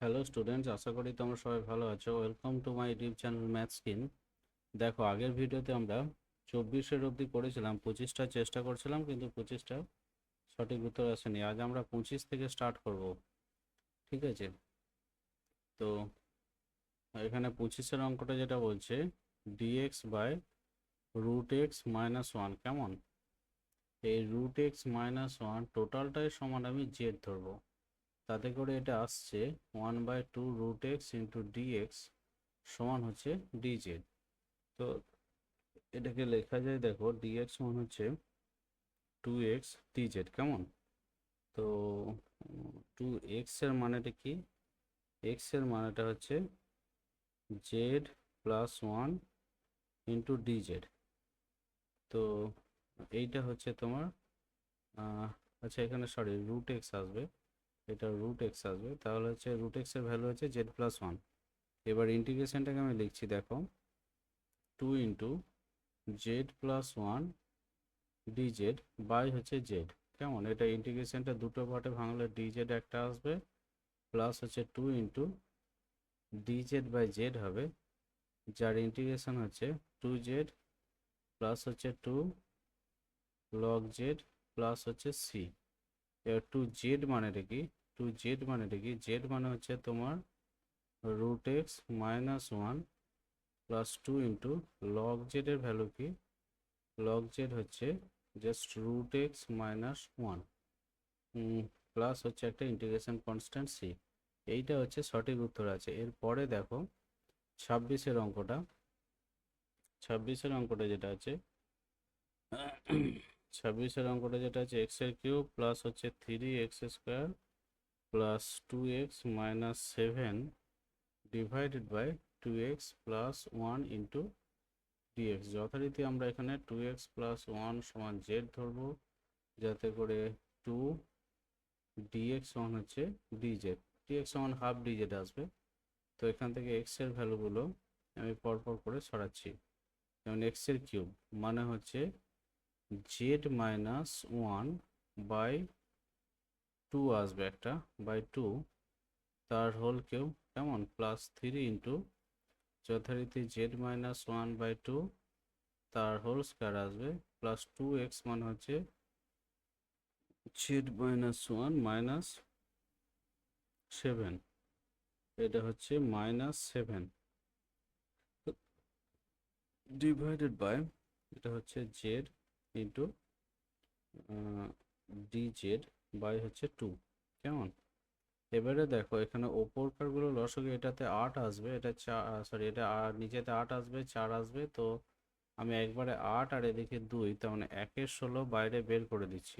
Hello students, আশা করি তোমরা সবাই ভালো আছো। Welcome to my YouTube channel math skin. দেখো, আগের ভিডিওতে আমরা 24-এর অবধি করেছিলাম, 25টা চেষ্টা করছিলাম কিন্তু 25টা সঠিক উত্তর আসেনি। আজ আমরা 25 থেকে স্টার্ট করব, ঠিক আছে? তো এখানে 25-এর অঙ্কটা যেটা বলছে dx by root x minus one. কেমন? এই রুট এক্স মাইনাস ওয়ান টোটালটাই সমান আমি জেড ধরবো, তাতে করে এটা আসছে 1/2 রুট এক্স ইন্টু ডিএক্স সমান হচ্ছে ডিজেড। তো এটাকে লেখা যায়, দেখো ডিএক্স সমান হচ্ছে 2x ডিজেড। কেমন? তো 2x এর মানেটা কি? এক্স এর মানেটা হচ্ছে Z plus one into DZ. তো এইটা হচ্ছে তোমার আচ্ছা, এখানে সরি রুট এক্স আসবে, এটা রুট এক্স আসবে, তাহলে হচ্ছে রুট এক্স এর ভ্যালু হচ্ছে জেড প্লাস ওয়ান। এবার ইন্টিগ্রেশনটাকে আমি লিখছি, দেখো 2 into Z plus one DZ by হচ্ছে জেড। কেমন? এটা ইন্টিগ্রেশনটা দুটো পার্টে ভাঙলে ডিজেড একটা আসবে, প্লাস হচ্ছে 2 ইন্টু ডিজেড বাই জেড হবে, যার ইন্টিগ্রেশন হচ্ছে 2z প্লাস হচ্ছে 2 লগ জেড প্লাস হচ্ছে সি। এবার 2z মানেটা কি? 2z মানেটা কি? জেড মানে হচ্ছে তোমার root x minus one plus 2 into log z এর ভ্যালু কি? লগ জেড হচ্ছে just root x minus one plus হচ্ছে একটা ইন্টিগ্রেশন কনস্ট্যান্ট সি। এইটা হচ্ছে সঠিক উত্তর আছে। এরপরে দেখো 26-এর অঙ্কটা। 26-এর অঙ্কটা যেটা আছে 26-এর অঙ্কটা যেটা আছে এক্স এর কিউব প্লাস হচ্ছে 3x² plus 2x minus 7 divided by 2x plus 1 into dx. যথারীতি আমরা এখানে 2x প্লাস 1 সমান জেড ধরবো, যাতে করে 2 ডিএক্স সমান হচ্ছে ডিজেড। ডিএক্স সমান হাফ ডিজেড আসবে। তো এখান থেকে এক্স এর ভ্যালুগুলো আমি পরপর করে সরাচ্ছি। যেমন এক্স এর কিউব মানে হচ্ছে z minus one by two আসবে, একটা বাই টু, তার হোল কিউব। কেমন? প্লাস 3 ইন্টু যথারীতি z minus one by two তার হোল স্কোয়ার আসবে, প্লাস 2x মানে হচ্ছে জেড মাইনাস ওয়ান মাইনাস 7, এটা হচ্ছে মাইনাস 7 ডিভাইডেড বাই এটা হচ্ছে জেড ইন্টু ডিজেড বাই হচ্ছে 2। কেমন? এবারে দেখো এখানে ওপরকারগুলো লসাগু, এটাতে 8 আসবে, এটা সরি এটা নিচেতে 8 আসবে, 4 আসবে। তো আমি একবারে 8 আর এদিকে 2, তার মানে 1-এর 16 বাইরে বের করে দিচ্ছি।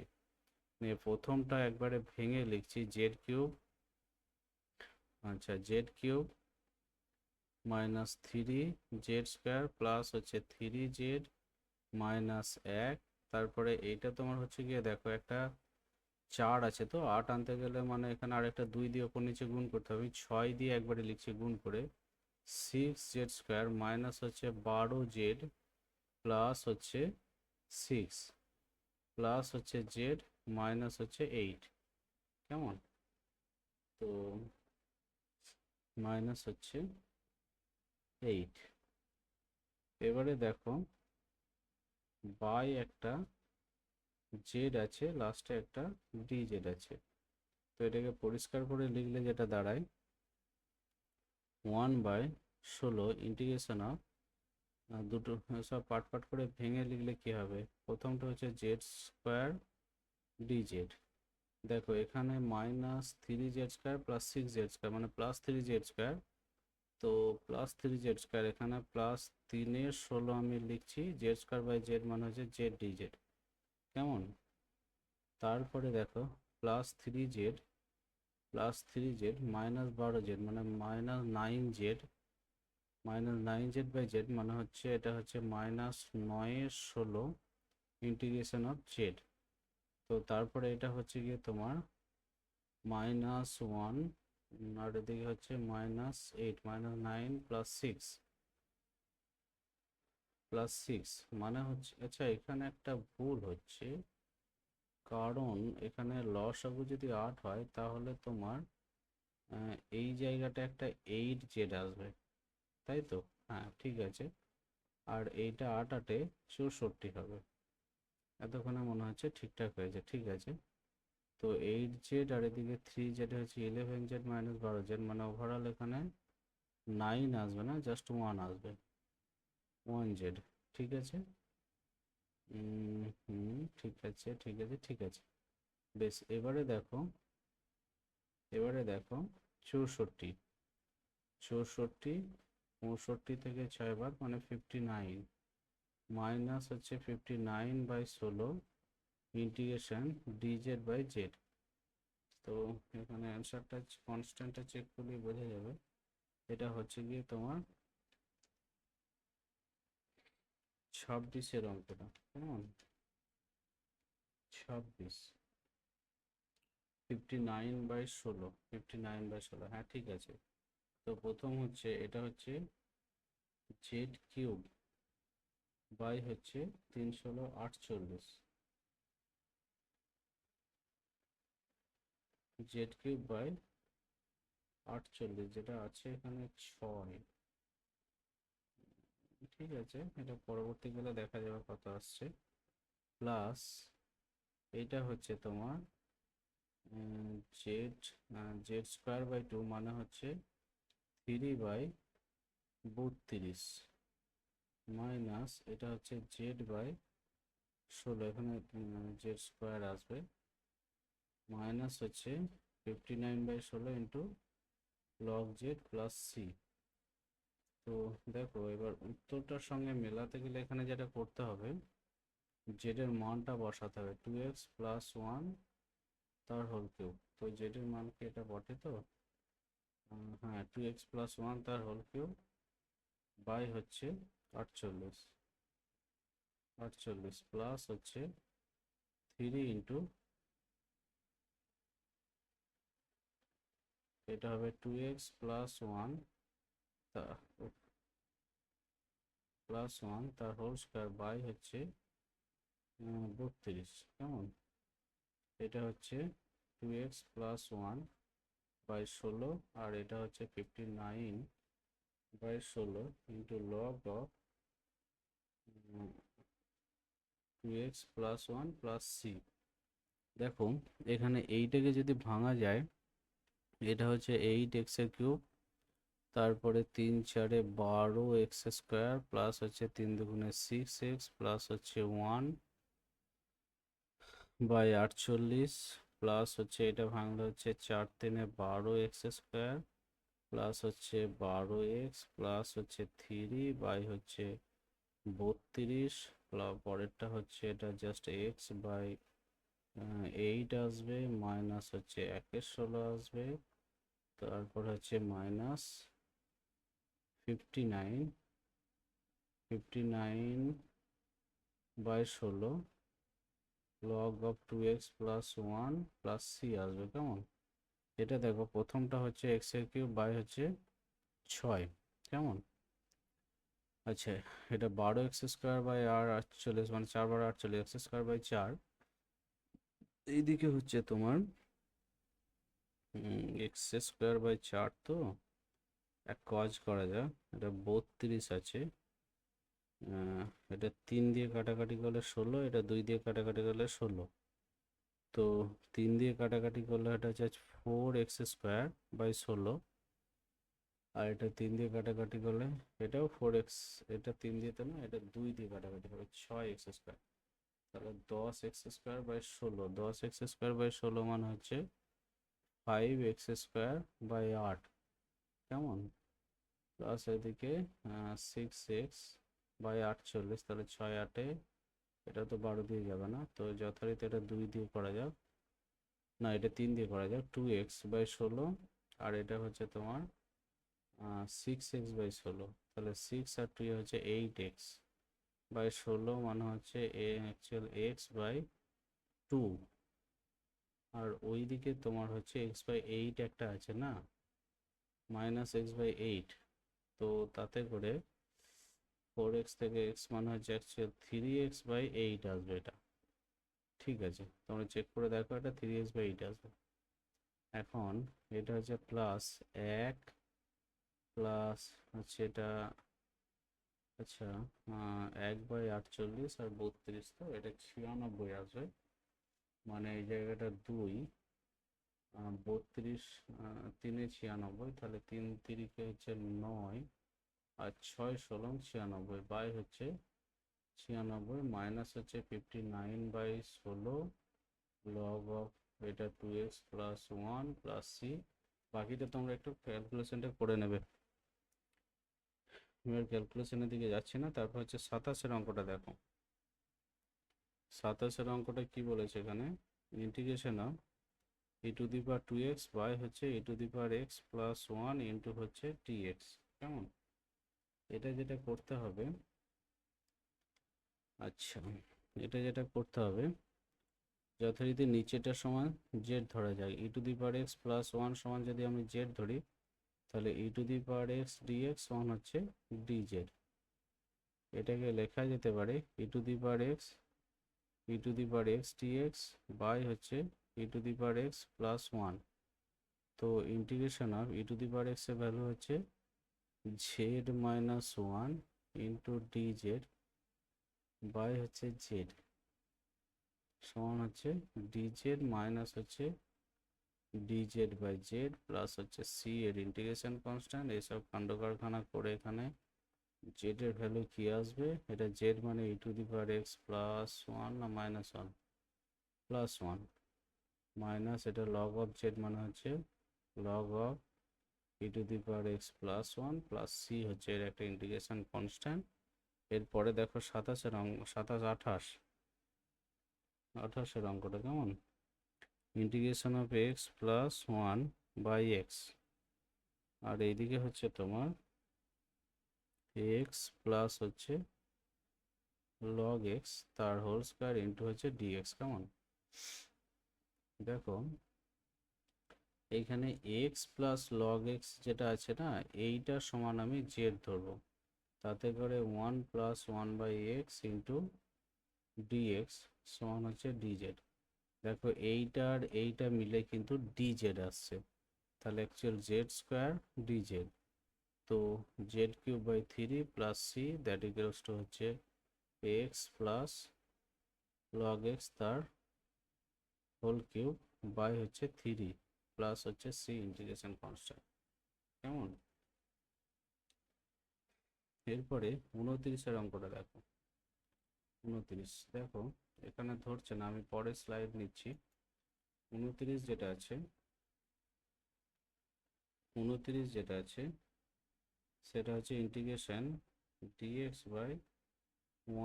নিয়ে প্রথমটা একবারে ভেঙে লিখছি জেড কিউব, আচ্ছা Z cube minus 3z² plus হচ্ছে 3z মাইনাস 1। তারপরে এইটা তোমার হচ্ছে গিয়ে দেখো একটা 4 আছে, তো 8 আনতে গেলে মানে এখানে আরেকটা 2 দিয়ে ওপর নিচে গুণ করতে হবে। 6 দিয়ে একবারে লিখছি গুণ করে, 6z² মাইনাস হচ্ছে 12z প্লাস হচ্ছে 6 প্লাস হচ্ছে জেড মাইনাস হচ্ছে 8। কেমন? তো মাইনাস হচ্ছে 8। এবারে দেখো বাই একটা জেড আছে, লাস্টে একটা ডিজেড আছে। তো এটাকে পরিষ্কার করে লিখলে যেটা দাঁড়ায় 1/16 ইন্টিগ্রেশন অফ দুটো সব পার্ট পার্ট করে ভেঙে লিখলে কি হবে? প্রথমটা হচ্ছে z² ডিজেড। দেখো এখানে মাইনাস 3z² প্লাস 6z² মানে প্লাস 3z²। তো প্লাস 3z², এখানে প্লাস 3-এর 16 আমি লিখছি, z² বাই জেড মানে হচ্ছে জেড ডিজেড। কেমন? তারপরে দেখো প্লাস 3z মাইনাস 12z মানে মাইনাস 9z বাই জেড মানে হচ্ছে এটা হচ্ছে মাইনাস 9-এর 16 ইন্টিগ্রেশন অফ জেড। তো তারপরে এটা হচ্ছে গিয়ে তোমার মাইনাস 1 আর এদিকে হচ্ছে -8, -9 প্লাস 6 মানে হচ্ছে, আচ্ছা এখানে একটা ভুল হচ্ছে, কারণ এখানে লসাগু যদি 8 হয় তাহলে তোমার এই জায়গাটা একটা 8z আসবে, তাই তো? হ্যাঁ ঠিক আছে। আর এইটা 8 8 64 হবে। এতক্ষণে মনে হচ্ছে ঠিকঠাক হয়েছে, ঠিক আছে। তো 8z আর এদিকে 3z হচ্ছে 11z মাইনাস 12z, মানে ওভারঅল এখানে 9 আসবে না, জাস্ট 1 আসবে, 1z। ঠিক আছে। ঠিক আছে ঠিক আছে ঠিক আছে। বেশ, এবারে দেখো 64, 65 থেকে 6 বার মানে 59, মাইনাস হচ্ছে 59/16 ইন্টিগ্রেশন ডিজেড বাই জেড। তো এখানে অ্যান্সারটা কনস্ট্যান্টটা চেক করলে বোঝা যাবে। এটা হচ্ছে গিয়ে তোমার 26-এর অঙ্কটা, কেমন? 26, 59/16, হ্যাঁ ঠিক আছে। তো প্রথম হচ্ছে এটা হচ্ছে জেড কিউব বাই হচ্ছে 348, জেড কিউব বাই 48 যেটা আছে এখানে 6। ঠিক আছে, এটা পরবর্তীকালে দেখা যাবে কত আসছে। প্লাস এইটা হচ্ছে তোমার জেড জেড স্কোয়ার বাই 2 মানে হচ্ছে 3/32, মাইনাস এটা হচ্ছে জেড বাই 16, এখানে জেড স্কোয়ার আসবে, মাইনাস হচ্ছে 59/16 into log z plus c. তো দেখো এবার উত্তরটার সঙ্গে মেলাতে গেলে এখানে যেটা করতে হবে, জেডের মানটা বসাতে হবে 2x প্লাস 1 তার হোল কিউব। তো জেডের মান কি এটা বটে তো? হ্যাঁ, 2x প্লাস 1 তার হোল কিউব বাই হচ্ছে 48, প্লাস হচ্ছে 3 ইন্টু, এটা হবে 2x প্লাস 1 তার হোল স্কোয়ার বাই হচ্ছে 32, কেমন? এটা হচ্ছে 2x প্লাস 1/16, আর এটা হচ্ছে 59/16 into log of 2x plus 1 plus c. দেখো এখানে এইটাকে যদি ভাঙা যায়, এটা হচ্ছে 8x³ তারপরে 3 4 12x² প্লাস হচ্ছে 3 2 6x প্লাস হচ্ছে 1/48, প্লাস হচ্ছে এটা ভাঙলে হচ্ছে 4 3 12x² প্লাস হচ্ছে 12x প্লাস হচ্ছে 3 বাই হচ্ছে 32, পরেরটা হচ্ছে এটা জাস্ট x/8 আসবে, মাইনাস হচ্ছে 1/16 আসবে, তারপর হচ্ছে minus 59/16 log of 2x plus 1 plus c আসবে, কেমন? এটা দেখো প্রথমটা হচ্ছে x³ বাই হচ্ছে 6, কেমন? আচ্ছা, এটা 12x² বাই 48, মানে 4 বার 48, x² বাই 4। এইদিকে হচ্ছে তোমার x² বাই 4, তো এক কাজ করা যাক, এটা 32 আছে, এটা 3 দিয়ে কাটাকাটি করলে 16, এটা 2 দিয়ে কাটাকাটি করলে 16, তো 3 দিয়ে কাটাকাটি করলে এটা হচ্ছে 4x²/16, আর এটা 3 দিয়ে কাটাকাটি করলে এটাও 4x, এটা 3 দিয়ে তো না, এটা 2 দিয়ে কাটাকাটি হবে 6x², তাহলে 10x²/16, 10x²/16 মানে হচ্ছে 5x²/8, কেমন? প্লাস এদিকে 6x/48, তাহলে 6 8, এটা তো 12 দিয়ে যাবে না, তো যথারীতি এটা 2 দিয়ে করা যাক, না এটা 3 দিয়ে করা যাক, 2x/16, আর এটা হচ্ছে তোমার 6x/16, তাহলে 6 আর 2 হচ্ছে 8x/16, মানে হচ্ছে অ্যাকচুয়াল x/2, আর ওইদিকে তোমার হচ্ছে x/8 একটা আছে না, -x/8, তো তাতে করে 4x থেকে x মানে হচ্ছে অ্যাকচুয়াল 3x/8 আসবে এটা। ঠিক আছে, তোমরা চেক করে দেখো, এটা 3x/8 আসবে। এখন এটা হচ্ছে প্লাস 1 প্লাস হচ্ছে এটা, আচ্ছা 1/48 আর 32, তো এটা 96 আসবে, মানে এই জায়গাটা 2, 32, 3 96, তাহলে 3 তিরিকে হচ্ছে 9 আর 6 × 16 96 বাই হচ্ছে 96 মাইনাস হচ্ছে 59/16 লগ অফ এটা 2x প্লাস 1 প্লাস সি। বাকিটা তোমরা একটু ক্যালকুলেশনটা করে নেবে, আমি ক্যালকুলেশনের দিকে যাচ্ছি না। তারপর হচ্ছে 27-এর অঙ্কটা দেখো। 27-এর অঙ্কটা কি বলেছে এখানে, ইন্টিগ্রেশন অফ e⁻2x বাই হচ্ছে e⁻x প্লাস 1 ইন্টু হচ্ছে dx, কেমন? এটা যেটা করতে হবে, আচ্ছা এটা যেটা করতে হবে, যথারীতি নিচেটার সমান জেড ধরা যায়, e⁻x প্লাস 1 সমান যদি আমি জেড ধরি, তাহলে e⁻x dx সমান হচ্ছে dz। এটাকে লেখা যেতে পারে e⁻x dx বাই হচ্ছে e⁻x প্লাস 1। তো ইন্টিগ্রেশন অফ e⁻x এর ভ্যালু হচ্ছে z-1 ইন্টু dz বাই হচ্ছে z সমান হচ্ছে dz মাইনাস হচ্ছে dz বাই z প্লাস হচ্ছে c এর ইন্টিগ্রেশন কনস্ট্যান্ট। এইসব কাণ্ড কারখানা করে এখানে z এর ভ্যালু কি আসবে, এটা z মানে e⁻x প্লাস 1 না মাইনাস 1, প্লাস 1 মাইনাস এটা লগ অফ z মানে হচ্ছে log of e⁻x plus 1 plus c হচ্ছে এর একটা ইন্টিগ্রেশন কনস্ট্যান্ট। এরপরে দেখো 27-এর অঙ্ক, 28-এর অঙ্কটা কেমন, integration of x plus 1 by x, আর এইদিকে হচ্ছে তোমার x প্লাস হচ্ছে লগ এক্স তার হোল স্কয়ার ইন্টু হচ্ছে dx, কেমন? দেখো এইখানে x প্লাস লগ এক্স যেটা আছে না, এইটার সমান আমি z ধরবো, তাতে করে 1 প্লাস 1/x ইন্টু dx সমান হচ্ছে dz। দেখো এইটার এইটা মিলে কিন্তু dz আসছে, তাহলে অ্যাকচুয়াল জেড স্কোয়ার dz, তো z³/3 plus c that equals to হচ্ছে x প্লাস লগ এক্স তার হোল কিউব বাই হচ্ছে 3 প্লাস হচ্ছে c ইন্টিগ্রেশন কনস্ট্যান্ট, কেমন? এরপরে 29-এর অঙ্কটা দেখো। 29 দেখো এখানে ধরছে না, আমি পরে স্লাইড নিচ্ছি। 29 যেটা আছে, 29 যেটা আছে সেটা হচ্ছে integration dx by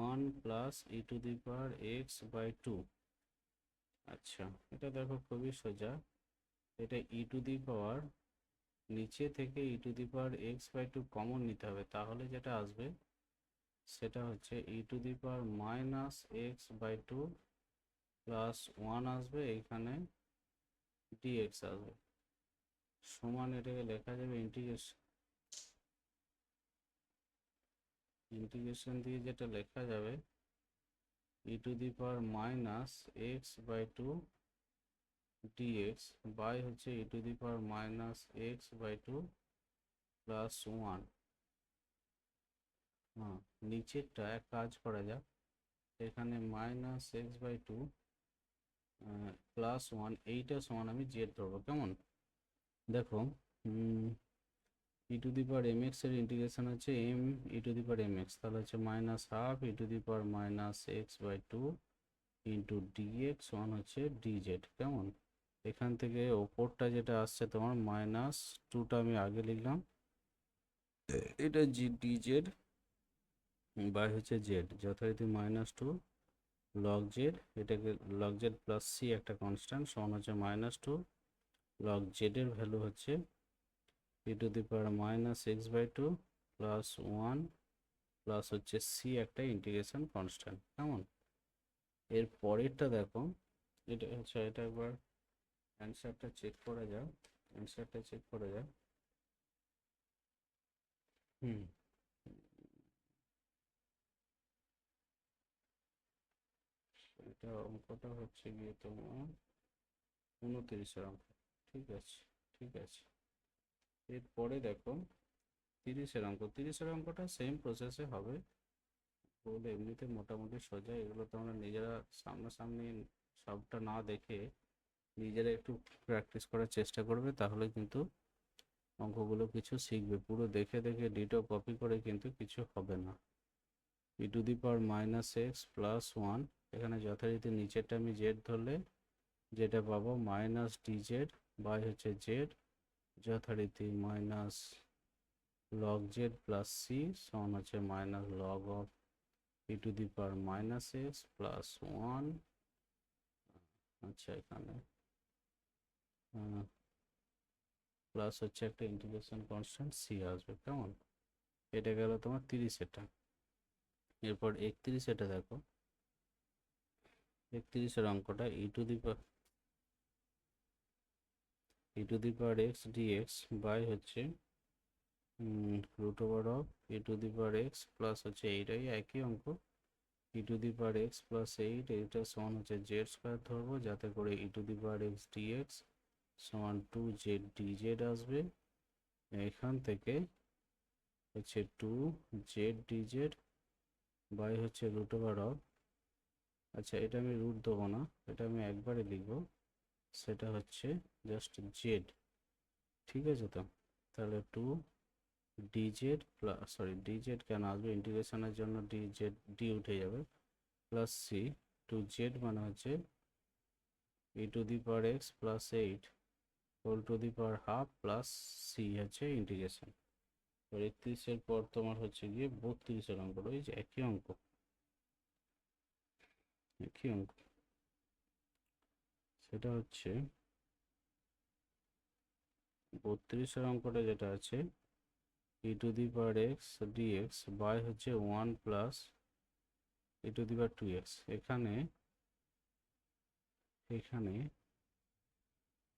1 plus e⁻x/2। আচ্ছা এটা দেখো খুবই সোজা, এটা নিচে থেকে e⁻x/2 কমন নিতে হবে, তাহলে যেটা আসবে সেটা হচ্ছে e⁻−x/2 প্লাস 1 আসবে, এইখানে dx আসবে, সমান এটাকে লেখা যাবে ইন্টিগ্রেশন দিয়ে যেটা লেখা যাবে e⁻−x/2 dx বাই হচ্ছে e⁻−x/2 প্লাস 1। হ্যাঁ নিচেরটা এক কাজ করা যাক, এখানে -x/2 প্লাস 1 এইটা সমান আমি জেড ধরবো, কেমন? দেখো e⁻mx এর ইন্টিগ্রেশন হচ্ছে m e⁻mx, তাহলে হচ্ছে -12 e⁻x/2 ইন্টু dx সমান হচ্ছে dz, কেমন? এখান থেকে ওপরটা যেটা আসছে তোমার -2টা আমি আগে লিখলাম, এটা dz বাই হচ্ছে z, যথারীতি -2 লগ z, এটাকে লগ z প্লাস c একটা কনস্ট্যান্ট সমান হচ্ছে -2 লগ z এর ভ্যালু হচ্ছে e⁻−x/2 প্লাস 1 প্লাস হচ্ছে c একটা ইন্টিগ্রেশন কনস্ট্যান্ট, কেমন? এর পরেরটা দেখো, এটা হচ্ছে এটা একবার অ্যান্সারটা চেক করা যাক, হুম এটা অঙ্কটা হচ্ছে গিয়ে তোমার 29-এর অঙ্ক, ঠিক আছে, ঠিক আছে। এরপরে দেখো 30-এর অঙ্ক। 30-এর অঙ্কটা সেম প্রসেসে হবে। বলে এমনিতে মোটামুটি সোজা, এগুলো তো আমরা নিজেরা সামনাসামনি সবটা না দেখে নিজেরা একটু প্র্যাকটিস করার চেষ্টা করবে, তাহলে কিন্তু অঙ্কগুলো কিছু শিখবে। পুরো দেখে দেখে ডিটো কপি করে কিন্তু কিছু হবে না। e⁻−x+1, এখানে যথারীতি নিচেরটা আমি জেড ধরলে যেটা পাবো মাইনাস ডিজেড বাই হচ্ছে জেড, যথারীতি minus log z plus C সমান হচ্ছে মাইনাস লগ অফ e⁻−x+1। আচ্ছা, এখানে প্লাস হচ্ছে একটা ইন্টিগ্রেশন কনস্ট্যান্ট সি আসবে। কেমন? এটা গেল তোমার 30-এটা। এরপর 31-এটা দেখো। 31-এর অঙ্কটা e⁻x dx বাই হচ্ছে √অফ e⁻x প্লাস হচ্ছে এইটাই একই অঙ্ক। e⁻x+8 এটা সমান হচ্ছে জেড স্কোয়ার ধরবো, যাতে করে e⁻x dx সমান 2z dz আসবে। এখান থেকে হচ্ছে 2z dz বাই হচ্ছে √অফ, আচ্ছা এটা আমি রুট দেবো না, এটা আমি একবারে লিখবো, সেটা হচ্ছে জাস্ট জেড। ঠিক আছে, তো তাহলে 2dz প্লাস, সরি dz কেন আসবে, ইন্টিগ্রেশনের জন্য dz ডি উঠে যাবে, প্লাস সি 2z মানে হচ্ছে e⁻x+8 whole to the power half plus c হচ্ছে ইন্টিগ্রেশন। 31-এর পর তোমার হচ্ছে গিয়ে 32-এর অঙ্ক রয়েছে, একই অঙ্ক, একই অঙ্ক। সেটা হচ্ছে 32-এর অঙ্কটা যেটা আছে e⁻x dx বাই হচ্ছে 1 প্লাস e⁻2x। এখানে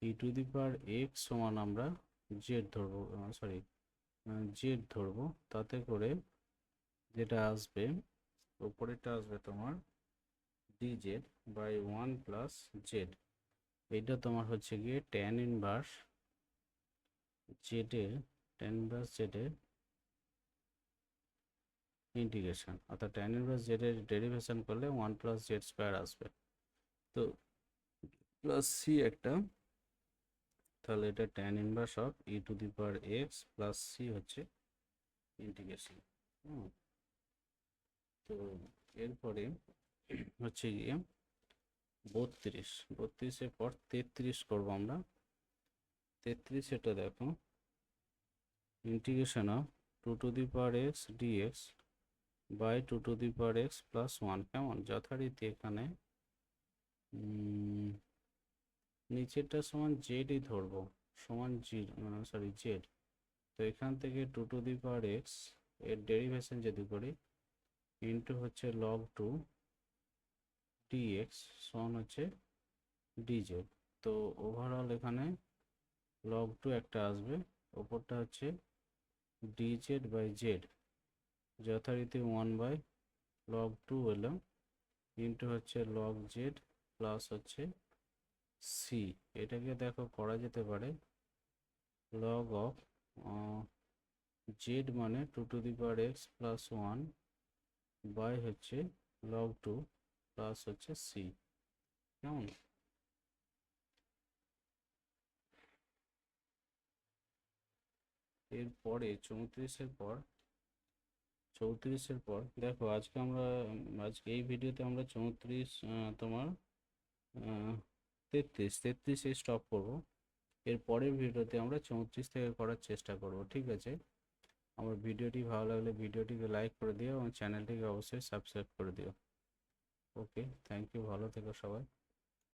e⁻x সমান আমরা জেড ধরবো, সরি জেড ধরবো, তাতে করে যেটা আসবে উপরেটা আসবে তোমার dz বাই 1 প্লাস জেড। এইটা তোমার হচ্ছে গিয়ে tan ইনভার্স জেডের ইন্টিগ্রেশন, অর্থাৎ tan ইনভার্স জেডের ডেরিভেশন করলে 1 প্লাস জেড স্কোয়ার আসবে, তো প্লাস সি একটা, তাহলে এটা tan inverse of e⁻x plus c হচ্ছে ইন্টিগ্রেশন। তো এরপরে হচ্ছে গিয়ে 32-এর পর 33 করবো আমরা। 33 এটা দেখো integration of 2x dx by 2x+1। কেমন? যথারীতি এখানে নিচেরটা সমান জেডই ধরবো, সমান জেড। তো এখান থেকে 2x এর ডেরিভেশন যদি করি ইন্টু হচ্ছে log 2 dx সমান হচ্ছে dz। তো ওভারঅল এখানে log 2 একটা আসবে, ওপরটা হচ্ছে dz বাই জেড, যথারীতি 1 বাই log 2 এলাম ইন্টু হচ্ছে log z প্লাস হচ্ছে সি। এটাকে দেখো করা যেতে পারে log অফ জেড মানে 2x+1 বাই হচ্ছে log 2 প্লাস হচ্ছে সি। কেমন? এরপরে 34-এর পর দেখো আজকে এই ভিডিওতে আমরা 34 তোমার 33 স্টপ করব। এর পরের ভিডিওতে আমরা 34 থেকে করার চেষ্টা করব। ঠিক আছে, আমার ভিডিওটি ভালো লাগলে ভিডিওটিকে লাইক করে দিও এবং চ্যানেলটিকে অবশ্যই সাবস্ক্রাইব করে দিও। ওকে, থ্যাংক ইউ, ভালো থেকো সবাই।